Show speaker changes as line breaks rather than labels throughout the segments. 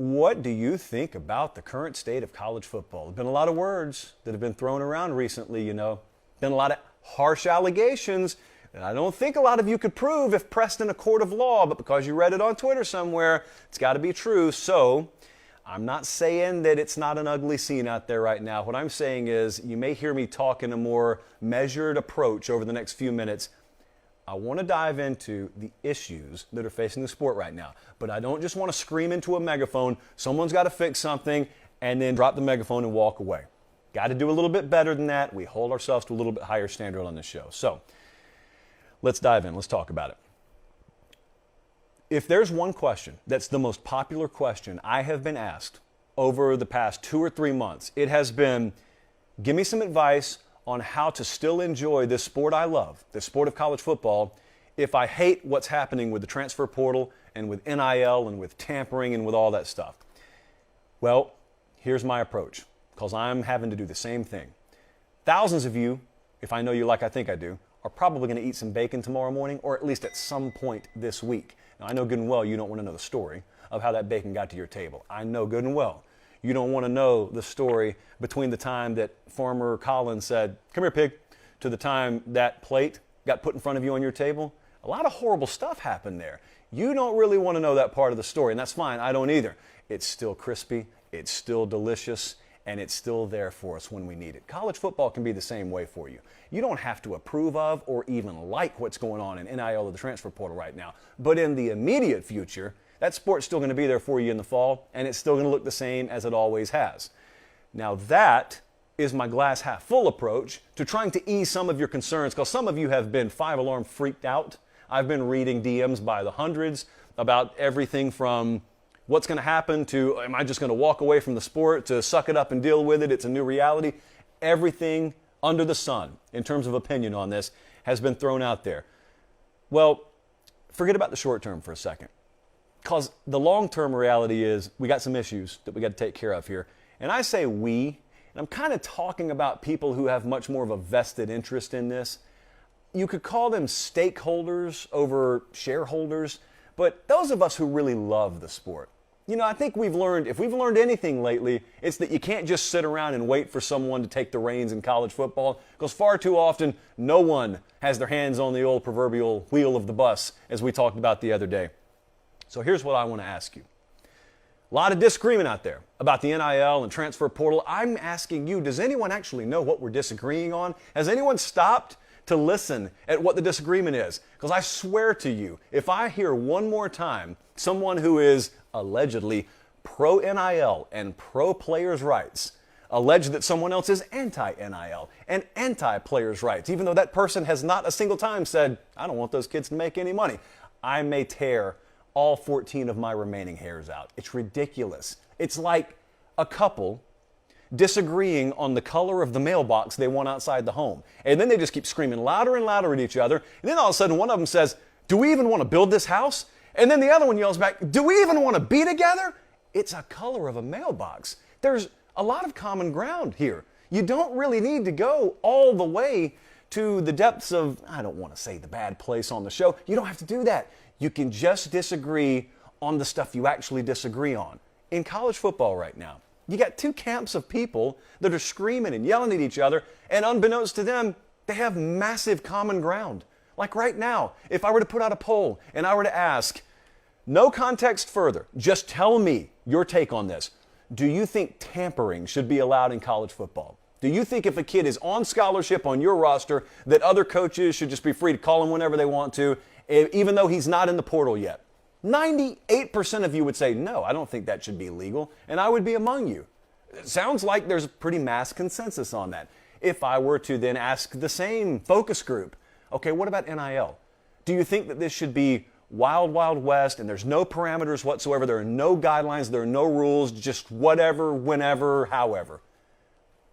What do you think about the current state of college football? There have been a lot of words that have been thrown around recently, Been a lot of harsh allegations that I don't think a lot of you could prove if pressed in a court of law, but because you read it on Twitter somewhere, it's got to be true. So I'm not saying that it's not an ugly scene out there right now. What I'm saying is you may hear me talk in a more measured approach over the next few minutes. I want to dive into the issues that are facing the sport right now. But I don't just want to scream into a megaphone, someone's got to fix something, and then drop the megaphone and walk away. Got to do a little bit better than that. We hold ourselves to a little bit higher standard on this show. So let's dive in. Let's talk about it. If there's one question that's the most popular question I have been asked over the past 2 or 3 months, it has been, give me some advice on how to still enjoy this sport I love, the sport of college football, if I hate what's happening with the transfer portal and with NIL and with tampering and with all that stuff. Well, here's my approach, because I'm having to do the same thing. Thousands of you, if I know you like I think I do, are probably going to eat some bacon tomorrow morning, or at least at some point this week. Now, I know good and well you don't want to know the story of how that bacon got to your table. I know good and well you don't want to know the story between the time that Farmer Collins said, "Come here, pig," to the time that plate got put in front of you on your table. A lot of horrible stuff happened there. You don't really want to know that part of the story, and that's fine. I don't either. It's still crispy, it's still delicious, and it's still there for us when we need it. College football can be the same way for you. You don't have to approve of or even like what's going on in NIL or the transfer portal right now. But in the immediate future, that sport's still going to be there for you in the fall, and it's still going to look the same as it always has. Now that is my glass half full approach to trying to ease some of your concerns, because some of you have been 5-alarm freaked out. I've been reading DMs by the hundreds about everything from what's going to happen to, am I just going to walk away from the sport, to suck it up and deal with it, it's a new reality. Everything under the sun in terms of opinion on this has been thrown out there. Well, forget about the short term for a second, because the long-term reality is we got some issues that we got to take care of here. And I say we, and I'm kind of talking about people who have much more of a vested interest in this. You could call them stakeholders over shareholders, but those of us who really love the sport, I think if we've learned anything lately, it's that you can't just sit around and wait for someone to take the reins in college football, because far too often, no one has their hands on the old proverbial wheel of the bus, as we talked about the other day. So here's what I want to ask you. A lot of disagreement out there about the NIL and transfer portal. I'm asking you, does anyone actually know what we're disagreeing on? Has anyone stopped to listen at what the disagreement is? Because I swear to you, if I hear one more time someone who is allegedly pro-NIL and pro-players' rights allege that someone else is anti-NIL and anti-players' rights, even though that person has not a single time said, I don't want those kids to make any money, I may tear all 14 of my remaining hairs out. It's ridiculous. It's like a couple disagreeing on the color of the mailbox they want outside the home. And then they just keep screaming louder and louder at each other. And then all of a sudden one of them says, do we even want to build this house? And then the other one yells back, do we even want to be together? It's a color of a mailbox. There's a lot of common ground here. You don't really need to go all the way to the depths of, I don't want to say the bad place on the show. You don't have to do that. You can just disagree on the stuff you actually disagree on. In college football right now, you got two camps of people that are screaming and yelling at each other, and unbeknownst to them, they have massive common ground. Like right now, if I were to put out a poll and I were to ask, no context further, just tell me your take on this. Do you think tampering should be allowed in college football? Do you think if a kid is on scholarship on your roster that other coaches should just be free to call him whenever they want to, even though he's not in the portal yet? 98% of you would say, no, I don't think that should be legal, and I would be among you. It sounds like there's a pretty mass consensus on that. If I were to then ask the same focus group, okay, what about NIL? Do you think that this should be wild, wild west and there's no parameters whatsoever, there are no guidelines, there are no rules, just whatever, whenever, however?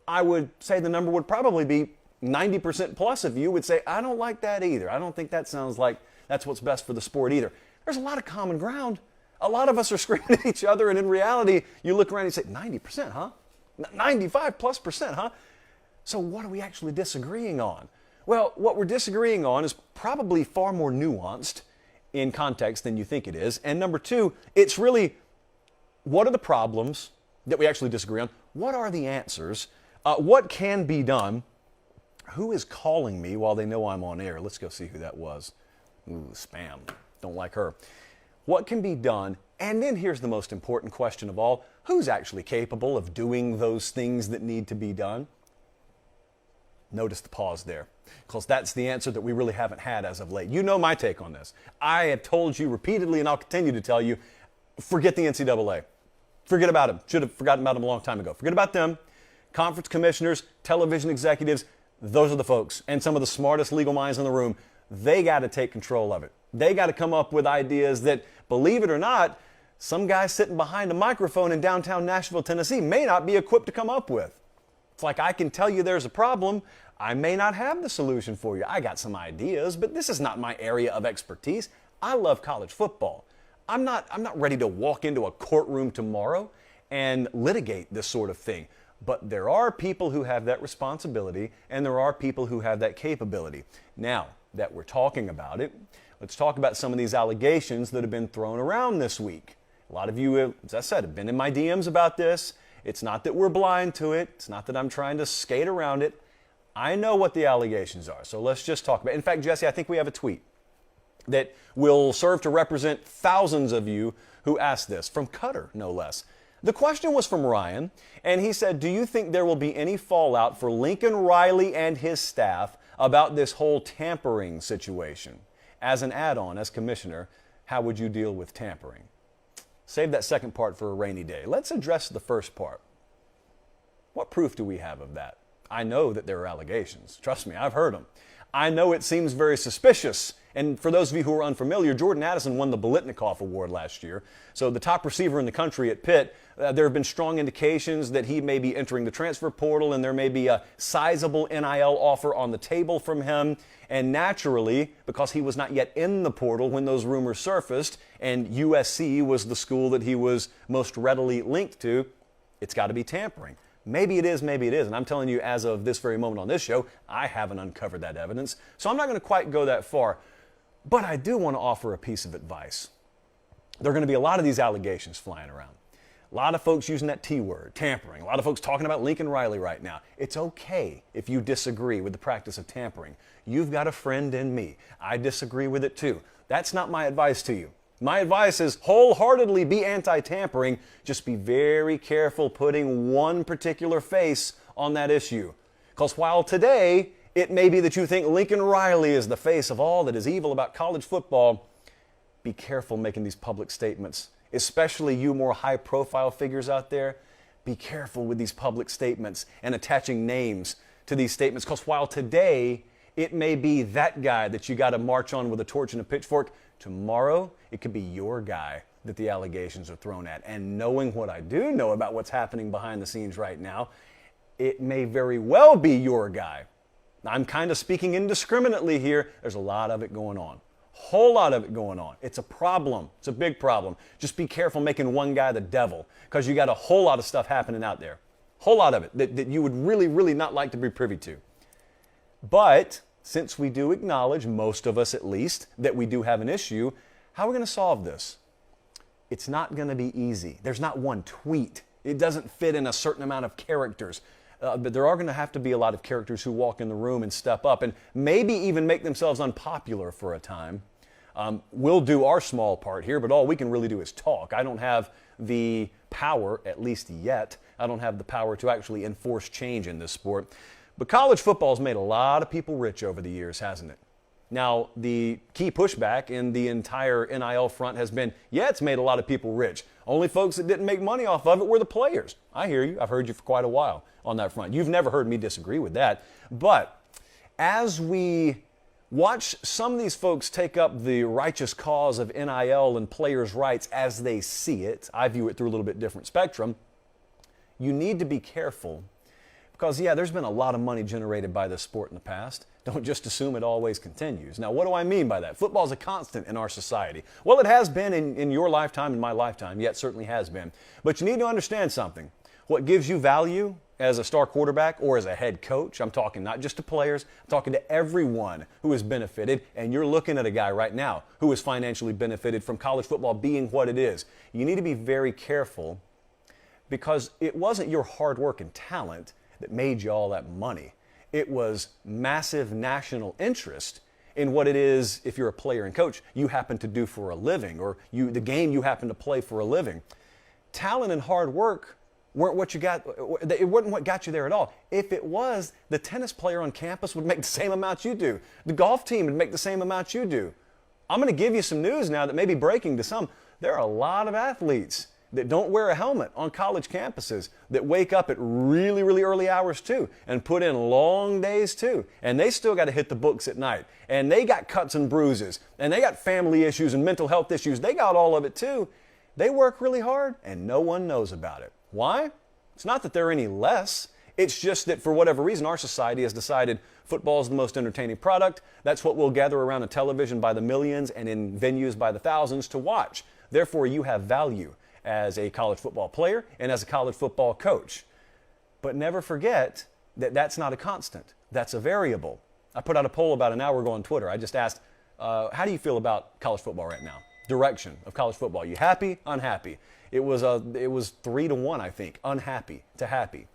I would say the number would probably be 90% plus of you would say, I don't like that either. I don't think that sounds like that's what's best for the sport either. There's a lot of common ground. A lot of us are screaming at each other, and in reality, you look around and you say, 90%, huh? 95+%, huh? So what are we actually disagreeing on? Well, what we're disagreeing on is probably far more nuanced in context than you think it is. And number two, it's really What are the problems that we actually disagree on? What are the answers? What can be done? Who is calling me while they know I'm on air? Let's go see who that was. Ooh, spam. Don't like her. What can be done? And then here's the most important question of all. Who's actually capable of doing those things that need to be done? Notice the pause there, because that's the answer that we really haven't had as of late. You know my take on this. I have told you repeatedly, and I'll continue to tell you, forget the NCAA. Forget about them. Should have forgotten about them a long time ago. Forget about them. Conference commissioners, television executives, those are the folks, and some of the smartest legal minds in the room. They got to take control of it. They got to come up with ideas that, believe it or not, some guy sitting behind a microphone in downtown Nashville, Tennessee may not be equipped to come up with. It's like I can tell you there's a problem. I may not have the solution for you. I got some ideas, but this is not my area of expertise. I love college football. I'm not ready to walk into a courtroom tomorrow and litigate this sort of thing. But there are people who have that responsibility, and there are people who have that capability. Now that we're talking about it, let's talk about some of these allegations that have been thrown around this week. A lot of you, as I said, have been in my DMs about this. It's not that we're blind to it. It's not that I'm trying to skate around it. I know what the allegations are, so let's just talk about it. In fact, Jesse, I think we have a tweet that will serve to represent thousands of you who asked this, from Cutter, no less. The question was from Ryan, and he said, do you think there will be any fallout for Lincoln Riley and his staff about this whole tampering situation? As an add-on, as commissioner, how would you deal with tampering? Save that second part for a rainy day. Let's address the first part. What proof do we have of that? I know that there are allegations. Trust me, I've heard them. I know it seems very suspicious. And for those of you who are unfamiliar, Jordan Addison won the Biletnikoff Award last year. So the top receiver in the country at Pitt, there have been strong indications that he may be entering the transfer portal, and there may be a sizable NIL offer on the table from him. And naturally, because he was not yet in the portal when those rumors surfaced, and USC was the school that he was most readily linked to, it's got to be tampering. Maybe it is, maybe it isn't. I'm telling you, as of this very moment on this show, I haven't uncovered that evidence. So I'm not going to quite go that far. But I do want to offer a piece of advice. There are going to be a lot of these allegations flying around. A lot of folks using that T word, tampering. A lot of folks talking about Lincoln Riley right now. It's okay if you disagree with the practice of tampering. You've got a friend in me. I disagree with it too. That's not my advice to you. My advice is wholeheartedly be anti-tampering. Just be very careful putting one particular face on that issue. Because while today it may be that you think Lincoln Riley is the face of all that is evil about college football, be careful making these public statements. Especially you more high-profile figures out there, be careful with these public statements and attaching names to these statements. Because while today it may be that guy that you got to march on with a torch and a pitchfork, tomorrow it could be your guy that the allegations are thrown at. And knowing what I do know about what's happening behind the scenes right now, it may very well be your guy. I'm kind of speaking indiscriminately here. There's a lot of it going on. Whole lot of it going on. It's a problem. It's a big problem. Just be careful making one guy the devil, because you got a whole lot of stuff happening out there. Whole lot of it that you would really, really not like to be privy to. But since we do acknowledge, most of us at least, that we do have an issue, how are we going to solve this? It's not going to be easy. There's not one tweet. It doesn't fit in a certain amount of characters. But there are going to have to be a lot of characters who walk in the room and step up and maybe even make themselves unpopular for a time. We'll do our small part here, but all we can really do is talk. I don't have the power, at least yet, I don't have the power to actually enforce change in this sport. But college football has made a lot of people rich over the years, hasn't it? Now, the key pushback in the entire NIL front has been, yeah, it's made a lot of people rich. Only folks that didn't make money off of it were the players. I hear you. I've heard you for quite a while on that front. You've never heard me disagree with that. But as we watch some of these folks take up the righteous cause of NIL and players' rights as they see it, I view it through a little bit different spectrum, you need to be careful. Because, yeah, there's been a lot of money generated by this sport in the past. Don't just assume it always continues. Now, what do I mean by that? Football is a constant in our society. Well, it has been in your lifetime, in my lifetime. Yeah, it certainly has been. But you need to understand something. What gives you value as a star quarterback or as a head coach, I'm talking not just to players, I'm talking to everyone who has benefited, and you're looking at a guy right now who has financially benefited from college football being what it is. You need to be very careful because it wasn't your hard work and talent that made you all that money. It was massive national interest in what it is, if you're a player and coach, you happen to do for a living, or the game you happen to play for a living. Talent and hard work weren't what you got. It wasn't what got you there at all. If it was, the tennis player on campus would make the same amount you do. The golf team would make the same amount you do. I'm going to give you some news now that may be breaking to some. There are a lot of athletes that don't wear a helmet on college campuses, that wake up at really, really early hours too, and put in long days too. And they still got to hit the books at night. And they got cuts and bruises, and they got family issues and mental health issues. They got all of it too. They work really hard, and no one knows about it. Why? It's not that they're any less. It's just that for whatever reason, our society has decided football is the most entertaining product. That's what we'll gather around a television by the millions and in venues by the thousands to watch. Therefore, you have value as a college football player and as a college football coach. But never forget that that's not a constant. That's a variable. I put out a poll about an hour ago on Twitter. I just asked, how do you feel about college football right now? Direction of college football. You happy? Unhappy? It was 3-1, I think, unhappy to happy.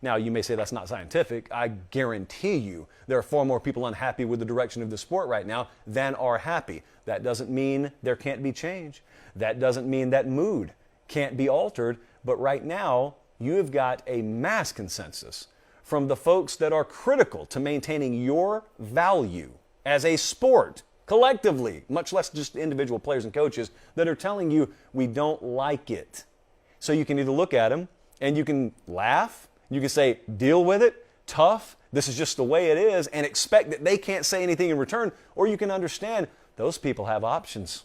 Now, you may say that's not scientific. I guarantee you there are far more people unhappy with the direction of the sport right now than are happy. That doesn't mean there can't be change. That doesn't mean that mood can't be altered. But right now, you have got a mass consensus from the folks that are critical to maintaining your value as a sport collectively, much less just individual players and coaches, that are telling you we don't like it. So you can either look at them and you can laugh, you can say, deal with it, tough, this is just the way it is, and expect that they can't say anything in return, or you can understand those people have options.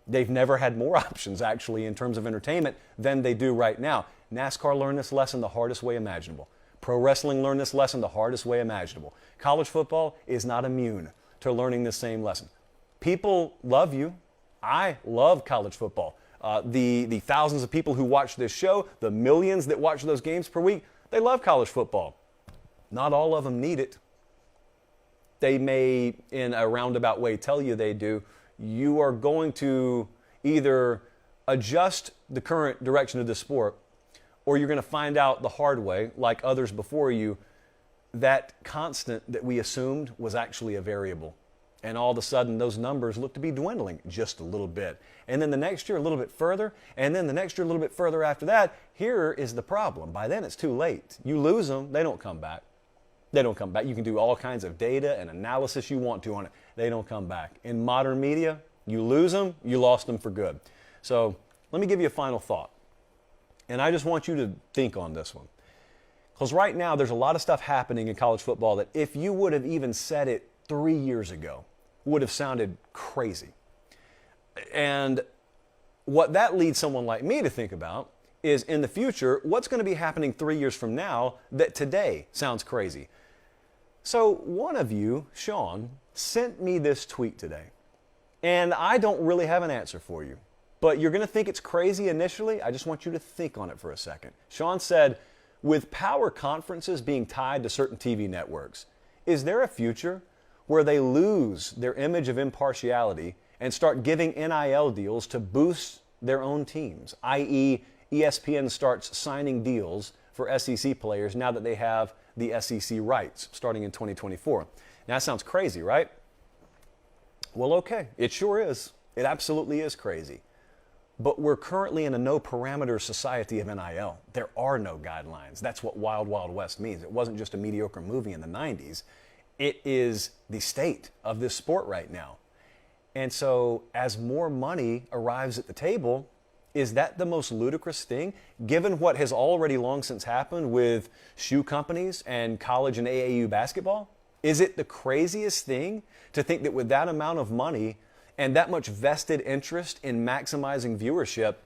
They've never had more options, actually, in terms of entertainment than they do right now. NASCAR learned this lesson the hardest way imaginable. Pro wrestling learned this lesson the hardest way imaginable. College football is not immune to learning this same lesson. People love you. I love college football. The thousands of people who watch this show, the millions that watch those games per week, they love college football. Not all of them need it. They may, in a roundabout way, tell you they do. You are going to either adjust the current direction of the sport, or you're going to find out the hard way, like others before you, that constant that we assumed was actually a variable. And all of a sudden, those numbers look to be dwindling just a little bit. And then the next year, a little bit further. And then the next year, a little bit further after that. Here is the problem. By then, it's too late. You lose them, they don't come back. They don't come back. You can do all kinds of data and analysis you want to on it. They don't come back. In modern media, you lose them, you lost them for good. So let me give you a final thought. And I just want you to think on this one. Because right now, there's a lot of stuff happening in college football that if you would have even said it 3 years ago, would have sounded crazy. And what that leads someone like me to think about is, in the future, what's going to be happening 3 years from now that today sounds crazy? So one of you, Sean, sent me this tweet today. And I don't really have an answer for you. But you're going to think it's crazy initially. I just want you to think on it for a second. Sean said, with power conferences being tied to certain TV networks, is there a future where they lose their image of impartiality and start giving NIL deals to boost their own teams, i.e. ESPN starts signing deals for SEC players now that they have the SEC rights starting in 2024. Now, that sounds crazy, right? Well, okay, it sure is. It absolutely is crazy. But we're currently in a no-parameter society of NIL. There are no guidelines. That's what Wild Wild West means. It wasn't just a mediocre movie in the 90s. It is the state of this sport right now. And so as more money arrives at the table, is that the most ludicrous thing, given what has already long since happened with shoe companies and college and AAU basketball? Is it the craziest thing to think that with that amount of money and that much vested interest in maximizing viewership,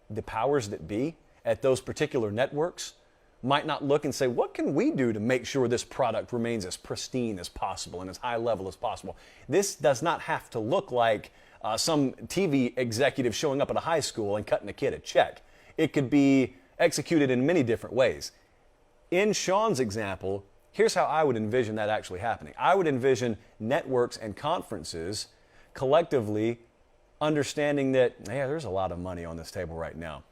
the powers that be at those particular networks might not look and say, what can we do to make sure this product remains as pristine as possible and as high level as possible? This does not have to look like some TV executive showing up at a high school and cutting a kid a check. It could be executed in many different ways. In Sean's example, here's how I would envision that actually happening. I would envision networks and conferences collectively understanding that, yeah, there's a lot of money on this table right now.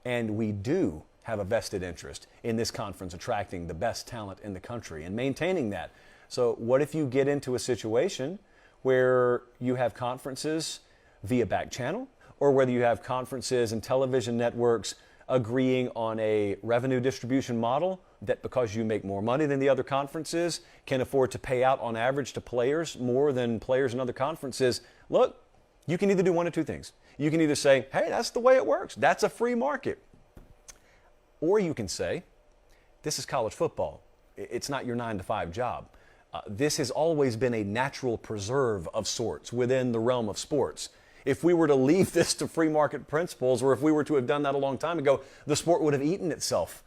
And we do have a vested interest in this conference attracting the best talent in the country and maintaining that. So what if you get into a situation where you have conferences via back channel, or whether you have conferences and television networks agreeing on a revenue distribution model that, because you make more money than the other conferences, can afford to pay out on average to players more than players in other conferences? Look, you can either do one of two things. You can either say, hey, that's the way it works. That's a free market. Or you can say, this is college football. It's not your 9-to-5 job. This has always been a natural preserve of sorts within the realm of sports. If we were to leave this to free market principles, or if we were to have done that a long time ago, the sport would have eaten itself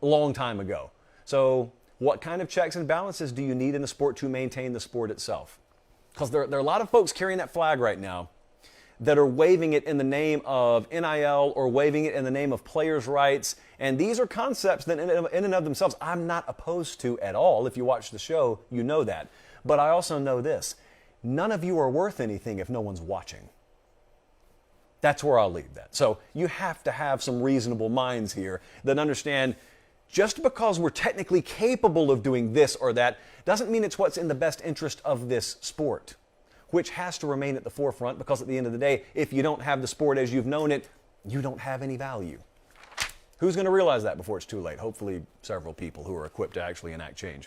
a long time ago. So what kind of checks and balances do you need in the sport to maintain the sport itself? Because there are a lot of folks carrying that flag right now that are waving it in the name of NIL or waving it in the name of players' rights. And these are concepts that in and of themselves I'm not opposed to at all. If you watch the show, you know that. But I also know this. None of you are worth anything if no one's watching. That's where I'll leave that. So you have to have some reasonable minds here that understand just because we're technically capable of doing this or that doesn't mean it's what's in the best interest of this sport, which has to remain at the forefront, because at the end of the day, if you don't have the sport as you've known it, you don't have any value. Who's going to realize that before it's too late? Hopefully several people who are equipped to actually enact change.